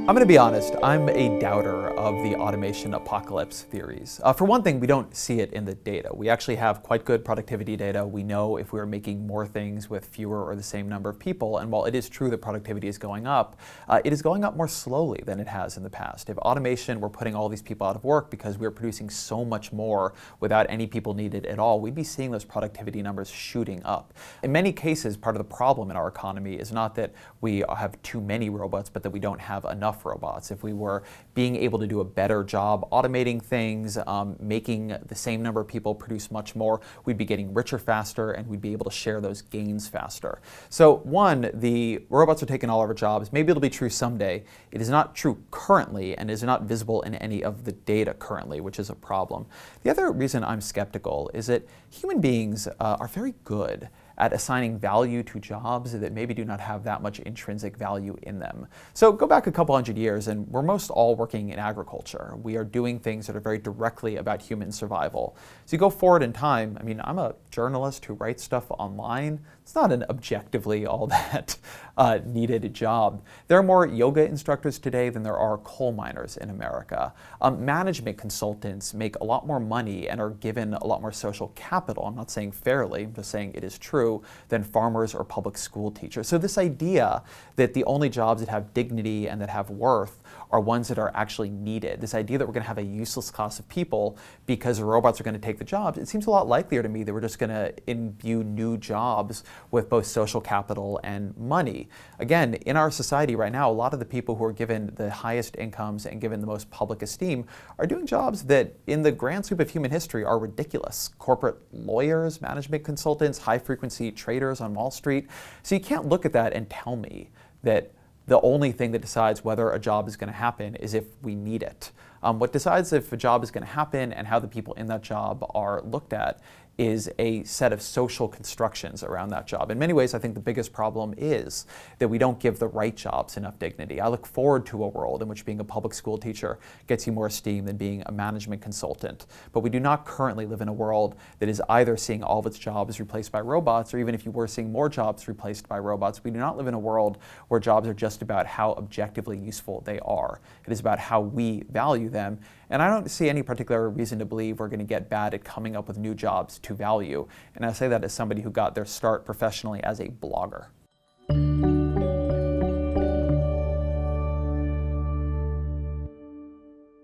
I'm going to be honest, I'm a doubter of the automation apocalypse theories. For one thing, we don't see it in the data. We actually have quite good productivity data. We know if we're making more things with fewer or the same number of people, and while it is true that productivity is going up, it is going up more slowly than it has in the past. If automation were putting all these people out of work because we're producing so much more without any people needed at all, we'd be seeing those productivity numbers shooting up. In many cases, part of the problem in our economy is not that we have too many robots, but that we don't have enough robots. If we were being able to do a better job automating things, making the same number of people produce much more, we'd be getting richer faster and we'd be able to share those gains faster. So one, the robots are taking all of our jobs. Maybe it'll be true someday. It is not true currently and is not visible in any of the data currently, which is a problem. The other reason I'm skeptical is that human beings are very good at assigning value to jobs that maybe do not have that much intrinsic value in them. So go back a couple hundred years and we're most all working in agriculture. We are doing things that are very directly about human survival. So you go forward in time, I'm a journalist who writes stuff online. It's not an objectively all that needed job. There are more yoga instructors today than there are coal miners in America. Management consultants make a lot more money and are given a lot more social capital. I'm not saying fairly, I'm just saying it is true, than farmers or public school teachers. So this idea that the only jobs that have dignity and that have worth are ones that are actually needed, this idea that we're going to have a useless class of people because robots are going to take the jobs, it seems a lot likelier to me that we're just going to imbue new jobs with both social capital and money. Again, in our society right now, a lot of the people who are given the highest incomes and given the most public esteem are doing jobs that in the grand sweep of human history are ridiculous. Corporate lawyers, management consultants, high-frequency traders on Wall Street. So you can't look at that and tell me that the only thing that decides whether a job is going to happen is if we need it. What decides if a job is going to happen and how the people in that job are looked at is a set of social constructions around that job. In many ways, I think the biggest problem is that we don't give the right jobs enough dignity. I look forward to a world in which being a public school teacher gets you more esteem than being a management consultant. But we do not currently live in a world that is either seeing all of its jobs replaced by robots, or even if you were seeing more jobs replaced by robots, we do not live in a world where jobs are just about how objectively useful they are. It is about how we value them. And I don't see any particular reason to believe we're going to get bad at coming up with new jobs to value. And I say that as somebody who got their start professionally as a blogger.